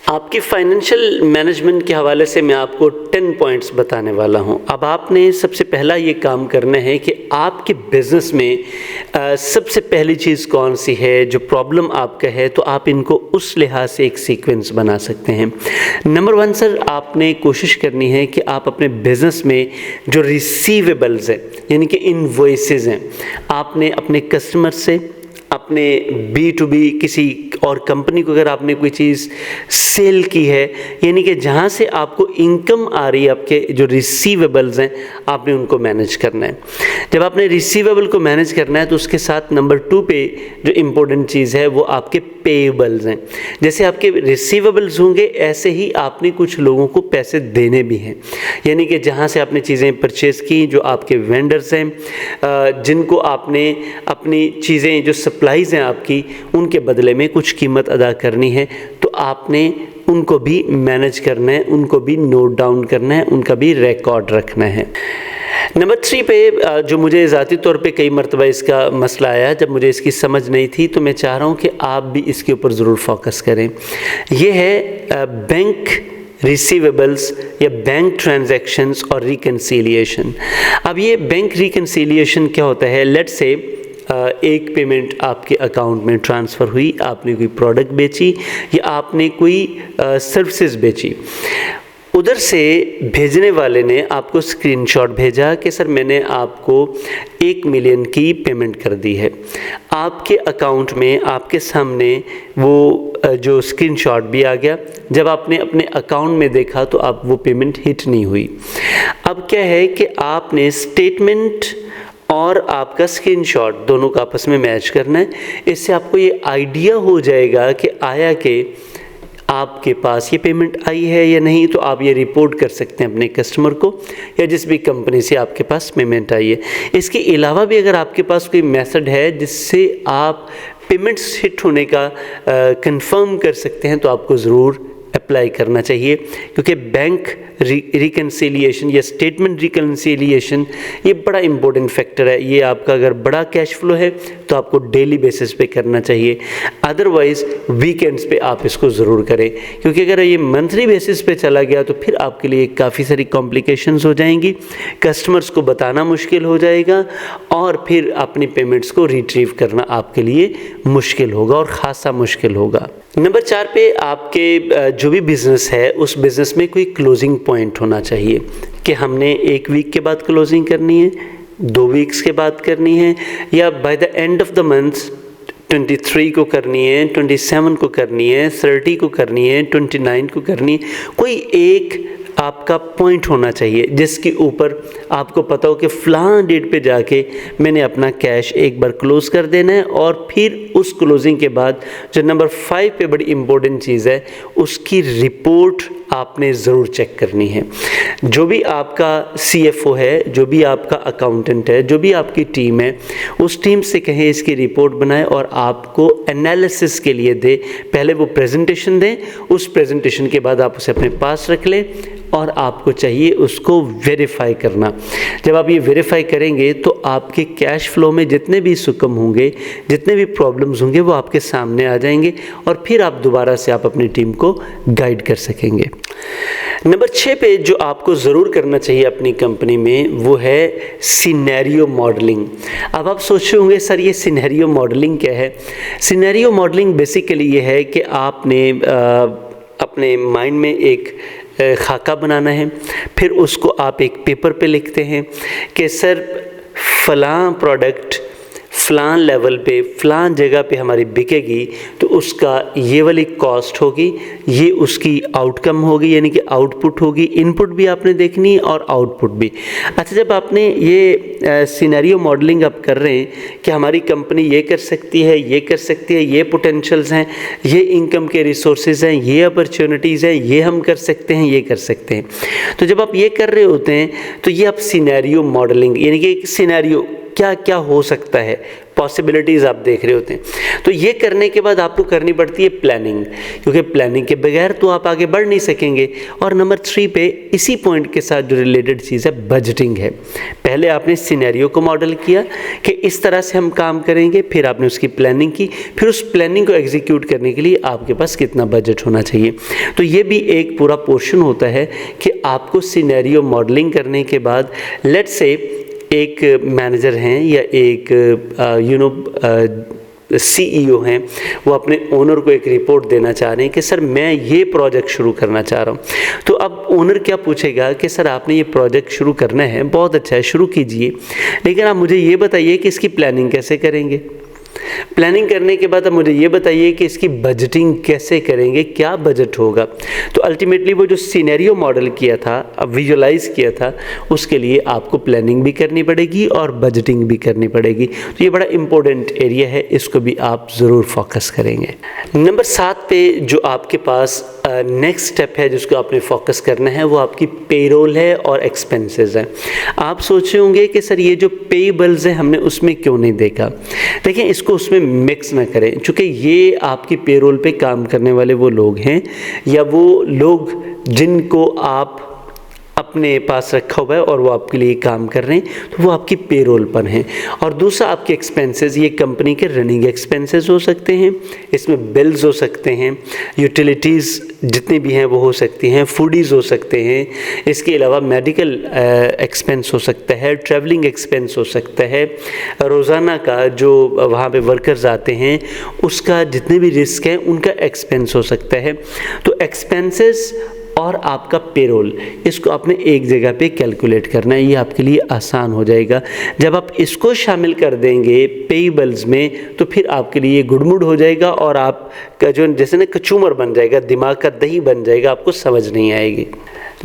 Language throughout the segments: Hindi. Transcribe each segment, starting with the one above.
आपकी फाइनेंशियल मैनेजमेंट के हवाले से मैं आपको 10 पॉइंट्स बताने वाला हूं। अब आपने सबसे पहला ये काम करना है कि आपके बिज़नेस में सबसे पहली चीज़ कौन सी है, जो प्रॉब्लम आपका है, तो आप इनको उस लिहाज से एक सीक्वेंस बना सकते हैं। नंबर 1 सर, आपने कोशिश करनी है कि आप अपने बिज़नेस में जो रिसीवेबल्स हैं यानी कि इनवॉइसेस हैं, आपने अपने कस्टमर से, अपने B2B किसी और कंपनी को अगर आपने कोई चीज़ सेल की है, यानी कि जहाँ से आपको इनकम आ रही है, आपके जो रिसीवेबल्स हैं आपने उनको मैनेज करना है। जब आपने रिसीवेबल को मैनेज करना है तो उसके साथ नंबर 2 पे जो इम्पोर्टेंट चीज़ है वो आपके पेएबल्स हैं। जैसे आपके रिसीवेबल्स होंगे ऐसे ही आपने कुछ लोगों को पैसे देने भी हैं, यानी कि जहाँ से आपने चीज़ें परचेज़ की, जो आपके वेंडर्स हैं, जिनको आपने अपनी चीज़ें जो सप्लाईज़ हैं आपकी, उनके बदले में कुछ कीमत अदा करनी है, तो आपने उनको भी मैनेज करना है, उनको भी नोट डाउन करना है, उनका भी रिकॉर्ड रखना है। नंबर 3 पे जो मुझे ज़ाती तौर पे कई मरतबा इसका मसला आया, जब मुझे इसकी समझ नहीं थी, तो मैं चाह रहा हूँ कि आप भी इसके ऊपर ज़रूर फोकस करें। ये है बैंक रिसीवेबल्स या बैंक ट्रांजैक्शंस और रिकन्सिलिएशन। अब ये बैंक रिकन्सिलिएशन क्या होता है? लेट्स से एक पेमेंट आपके अकाउंट में ट्रांसफ़र हुई, आपने कोई प्रोडक्ट बेची या आपने कोई सर्विसेज बेची, उधर से भेजने वाले ने आपको स्क्रीनशॉट भेजा कि सर मैंने आपको 1 मिलियन की पेमेंट कर दी है। आपके अकाउंट में आपके सामने वो जो स्क्रीनशॉट भी आ गया। जब आपने अपने अकाउंट में देखा तो आप वो पेमेंट हिट नहीं हुई। अब क्या है कि आपने स्टेटमेंट और आपका स्क्रीनशॉट दोनों का आपस में मैच करना है। इससे आपको ये आइडिया हो जाएगा कि आया कि आपके पास ये पेमेंट आई है या नहीं, तो आप ये रिपोर्ट कर सकते हैं अपने कस्टमर को या जिस भी कंपनी से आपके पास पेमेंट आई है। इसके अलावा भी अगर आपके पास कोई मेथड है जिससे आप पेमेंट्स हिट होने का कंफर्म कर सकते हैं, तो आपको ज़रूर अप्लाई करना चाहिए, क्योंकि बैंक रिकन्सिलिएशन या स्टेटमेंट रिकन्सिलिएशन ये बड़ा इम्पोर्टेंट फैक्टर है। ये आपका अगर बड़ा कैश फ्लो है तो आपको डेली बेसिस पे करना चाहिए, अदरवाइज़ वीकेंड्स पे आप इसको ज़रूर करें, क्योंकि अगर ये मंथली बेसिस पे चला गया तो फिर आपके लिए काफ़ी सारी कॉम्प्लिकेशंस हो जाएंगी, कस्टमर्स को बताना मुश्किल हो जाएगा और फिर अपनी पेमेंट्स को रिट्रीव करना आपके लिए मुश्किल होगा और ख़ासा मुश्किल होगा। नंबर 4 पे आपके जो भी बिज़नेस है उस बिज़नेस में कोई क्लोजिंग पॉइंट होना चाहिए कि हमने 1 वीक के बाद क्लोजिंग करनी है, 2 वीक्स के बाद करनी है, या by the end of the month 23 को करनी है, 27 को करनी है, 30 को करनी है, 29 को करनी है। कोई एक आपका पॉइंट होना चाहिए जिसके ऊपर आपको पता हो कि फ़लाँ डेट पे जाके मैंने अपना कैश एक बार क्लोज़ कर देना है, और फिर उस क्लोजिंग के बाद जो नंबर 5 पे बड़ी इम्पोर्टेंट चीज़ है, उसकी रिपोर्ट आपने ज़रूर चेक करनी है। जो भी आपका CFO है, जो भी आपका अकाउंटेंट है, जो भी आपकी टीम है, उस टीम से कहें इसकी रिपोर्ट बनाए और आपको एनालिसिस के लिए दे। पहले वो प्रेजेंटेशन दें, उस प्रेजेंटेशन के बाद आप उसे अपने पास रख लें और आपको चाहिए उसको वेरीफाई करना। जब आप ये वेरीफाई करेंगे तो आपके कैश फ्लो में जितने भी सुकम होंगे, जितने भी प्रॉब्लम्स होंगे, वो आपके सामने आ जाएंगे और फिर आप दोबारा से आप अपनी टीम को गाइड कर सकेंगे। नंबर 6 पे जो आपको ज़रूर करना चाहिए अपनी कंपनी में वो है सिनेरियो मॉडलिंग। अब आप सोच रहे होंगे सर ये सिनेरियो मॉडलिंग क्या है? सिनेरियो मॉडलिंग बेसिकली ये है कि आपने अपने माइंड में एक खाका बनाना है, फिर उसको आप एक पेपर पे लिखते हैं कि सर फ़लाँ प्रोडक्ट फ़लाँ लेवल पे फ़लाँ जगह पे हमारी बिकेगी तो उसका ये वाली कॉस्ट होगी, ये उसकी आउटकम होगी, यानी कि आउटपुट होगी। इनपुट भी आपने देखनी है और आउटपुट भी। अच्छा, जब आपने ये सिनेरियो मॉडलिंग आप कर रहे हैं कि हमारी कंपनी ये कर सकती है, ये कर सकती है, ये पोटेंशियल्स हैं, ये इनकम के रिसोर्सेज हैं, ये अपॉर्चुनिटीज़ हैं, ये हम कर सकते हैं, ये कर सकते हैं, तो जब आप ये कर रहे होते हैं तो ये आप सिनेरियो मॉडलिंग, यानी कि एक सिनेरियो क्या क्या हो सकता है, पॉसिबिलिटीज़ आप देख रहे होते हैं। तो ये करने के बाद आपको करनी पड़ती है प्लानिंग, क्योंकि प्लानिंग के बगैर तो आप आगे बढ़ नहीं सकेंगे। और नंबर 3 पे इसी पॉइंट के साथ जो रिलेटेड चीज़ है बजटिंग है। पहले आपने सिनेरियो को मॉडल किया कि इस तरह से हम काम करेंगे, फिर आपने उसकी प्लानिंग की, फिर उस प्लानिंग को एग्जीक्यूट करने के लिए आपके पास कितना बजट होना चाहिए। तो ये भी एक पूरा पोर्शन होता है कि आपको सिनेरियो मॉडलिंग करने के बाद लेट्स से एक मैनेजर हैं या एक CEO हैं, वो अपने ओनर को एक रिपोर्ट देना चाह रहे हैं कि सर मैं ये प्रोजेक्ट शुरू करना चाह रहा हूँ। तो अब ओनर क्या पूछेगा कि सर आपने ये प्रोजेक्ट शुरू करना है, बहुत अच्छा है, शुरू कीजिए, लेकिन आप मुझे ये बताइए कि इसकी प्लानिंग कैसे करेंगे। प्लानिंग करने के बाद अब मुझे ये बताइए कि इसकी बजटिंग कैसे करेंगे, क्या बजट होगा। तो अल्टीमेटली वो जो सिनेरियो मॉडल किया था, अब विजुअलाइज किया था, उसके लिए आपको प्लानिंग भी करनी पड़ेगी और बजटिंग भी करनी पड़ेगी। तो ये बड़ा इंपॉर्टेंट एरिया है, इसको भी आप ज़रूर फोकस करेंगे। नंबर 7 पे जो आपके पास नेक्स्ट स्टेप है जिसको आपने फोकस करना है, वो आपकी पेरोल है और एक्सपेंसेस है। आप सोच रहे होंगे कि सर ये जो पेबल्स है हमने उसमें क्यों नहीं देखा। देखिए इसको उसमें मिक्स ना करें, क्योंकि ये आपकी पेरोल पे काम करने वाले वो लोग हैं या वो लोग जिनको आप अपने पास रखा हुआ है और वो आपके लिए काम कर रहे हैं, तो वो आपकी पेरोल पर हैं। और दूसरा आपके एक्सपेंसेस, ये कंपनी के रनिंग एक्सपेंसेस हो सकते हैं, इसमें बिल्स हो सकते हैं, यूटिलिटीज़ जितनी भी हैं वो हो सकती हैं, फूडीज़ हो सकते हैं, इसके अलावा मेडिकल एक्सपेंस हो सकता है, ट्रैवलिंग एक्सपेंस हो सकता है, रोज़ाना का जो वहाँ पे वर्कर्स आते हैं उसका जितने भी रिस्क हैं उनका एक्सपेंस हो सकता है। तो एक्सपेंसेस और आपका पेरोल, इसको आपने एक जगह पे कैलकुलेट करना है, ये आपके लिए आसान हो जाएगा। जब आप इसको शामिल कर देंगे पेबल्स में तो फिर आपके लिए गुड़मुड़ हो जाएगा और आपका जो जैसे ना कचूमर बन जाएगा, दिमाग का दही बन जाएगा, आपको समझ नहीं आएगी।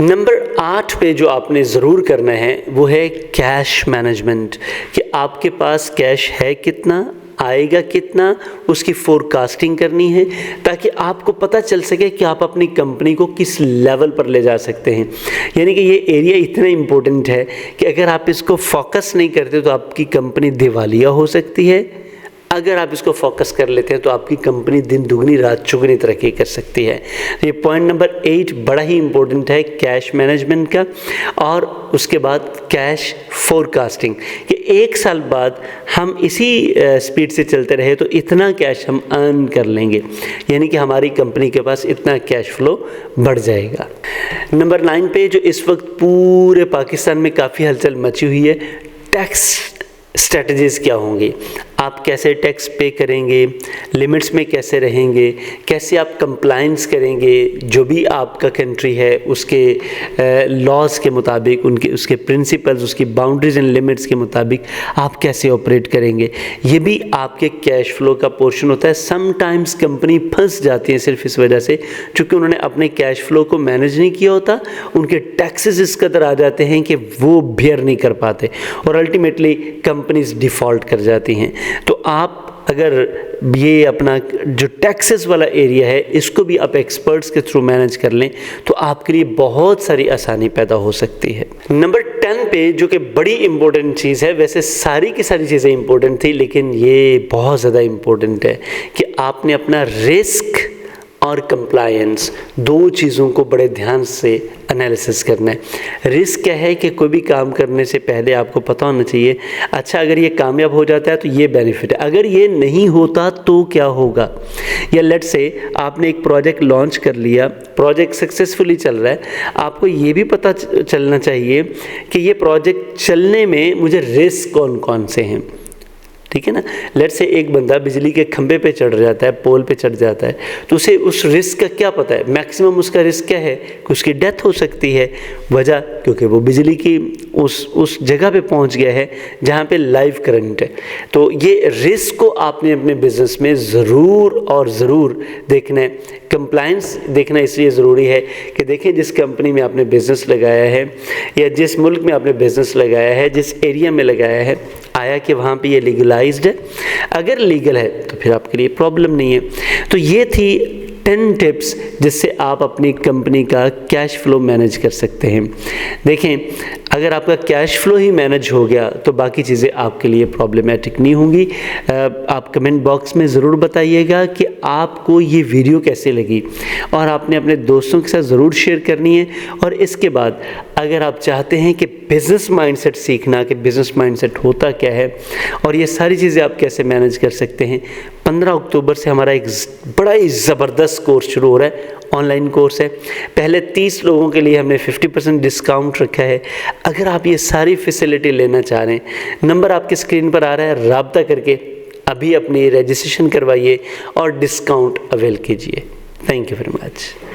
नंबर 8 पे जो आपने ज़रूर करना है वो है कैश मैनेजमेंट, कि आपके पास कैश है कितना, आएगा कितना, उसकी फोरकास्टिंग करनी है ताकि आपको पता चल सके कि आप अपनी कंपनी को किस लेवल पर ले जा सकते हैं। यानी कि ये एरिया इतना इम्पोर्टेंट है कि अगर आप इसको फोकस नहीं करते तो आपकी कंपनी दिवालिया हो सकती है, अगर आप इसको फोकस कर लेते हैं तो आपकी कंपनी दिन दुगनी रात चौगुनी तरक्की कर सकती है। तो ये पॉइंट नंबर 8 बड़ा ही इम्पोर्टेंट है कैश मैनेजमेंट का। और उसके बाद कैश फोरकास्टिंग, कि 1 साल बाद हम इसी स्पीड से चलते रहे तो इतना कैश हम अर्न कर लेंगे, यानी कि हमारी कंपनी के पास इतना कैश फ्लो बढ़ जाएगा। नंबर 9 पे जो इस वक्त पूरे पाकिस्तान में काफ़ी हलचल मची हुई है, टैक्स स्ट्रेटजीज़ क्या होंगी, आप कैसे टैक्स पे करेंगे, लिमिट्स में कैसे रहेंगे, कैसे आप कंप्लायंस करेंगे, जो भी आपका कंट्री है उसके लॉज के मुताबिक, उसके प्रिंसिपल्स, उसकी बाउंड्रीज एंड लिमिट्स के मुताबिक आप कैसे ऑपरेट करेंगे, ये भी आपके कैश फ्लो का पोर्शन होता है। समटाइम्स कंपनी फंस जाती है सिर्फ इस वजह से क्योंकि उन्होंने अपने कैश फ्लो को मैनेज नहीं किया होता, उनके टैक्सेस इस कदर आ जाते हैं कि वो बेयर नहीं कर पाते और अल्टीमेटली कंपनीज डिफ़ॉल्ट कर जाती हैं। तो आप अगर ये अपना जो टैक्सेस वाला एरिया है इसको भी आप एक्सपर्ट्स के थ्रू मैनेज कर लें तो आपके लिए बहुत सारी आसानी पैदा हो सकती है। नंबर 10 पे जो कि बड़ी इंपॉर्टेंट चीज़ है, वैसे सारी की सारी चीज़ें इंपॉर्टेंट थी लेकिन ये बहुत ज़्यादा इंपॉर्टेंट है कि आपने अपना रिस्क और कंप्लायंस, 2 चीज़ों को बड़े ध्यान से एनालिसिस करना है। रिस्क क्या है कि कोई भी काम करने से पहले आपको पता होना चाहिए, अच्छा अगर ये कामयाब हो जाता है तो ये बेनिफिट है, अगर ये नहीं होता तो क्या होगा। या लेट्स से आपने एक प्रोजेक्ट लॉन्च कर लिया, प्रोजेक्ट सक्सेसफुली चल रहा है, आपको ये भी पता चलना चाहिए कि ये प्रोजेक्ट चलने में मुझे रिस्क कौन कौन से हैं, ठीक है ना। लेट्स से एक बंदा बिजली के खंभे पे चढ़ जाता है, पोल पे चढ़ जाता है, तो उसे उस रिस्क का क्या पता है, मैक्सिमम उसका रिस्क क्या है कि उसकी डेथ हो सकती है। वजह क्योंकि वो बिजली की उस जगह पे पहुंच गया है जहाँ पे लाइव करंट है। तो ये रिस्क को आपने अपने बिजनेस में ज़रूर और ज़रूर देखना है। कंप्लायंस देखना इसलिए ज़रूरी है कि देखें जिस कंपनी में आपने बिज़नेस लगाया है या जिस मुल्क में आपने बिज़नेस लगाया है, जिस एरिया में लगाया है, आया कि वहाँ पे ये लीगलाइज्ड है। अगर लीगल है तो फिर आपके लिए प्रॉब्लम नहीं है। तो ये थी 10 टिप्स जिससे आप अपनी कंपनी का कैश फ्लो मैनेज कर सकते हैं। देखें अगर आपका कैश फ्लो ही मैनेज हो गया तो बाकी चीज़ें आपके लिए प्रॉब्लमेटिक नहीं होंगी। आप कमेंट बॉक्स में ज़रूर बताइएगा कि आपको ये वीडियो कैसे लगी, और आपने अपने दोस्तों के साथ ज़रूर शेयर करनी है। और इसके बाद अगर आप चाहते हैं कि बिज़नेस माइंडसेट सीखना, कि बिज़नेस माइंडसेट होता क्या है और ये सारी चीज़ें आप कैसे मैनेज कर सकते हैं, 15 अक्टूबर से हमारा एक बड़ा ही ज़बरदस्त कोर्स शुरू हो रहा है। ऑनलाइन कोर्स है। पहले 30 लोगों के लिए हमने 50% डिस्काउंट रखा है। अगर आप ये सारी फैसिलिटी लेना चाह रहे हैं, नंबर आपके स्क्रीन पर आ रहा है, राब्ता करके अभी अपनी रजिस्ट्रेशन करवाइए और डिस्काउंट अवेल कीजिए। Thank you very much.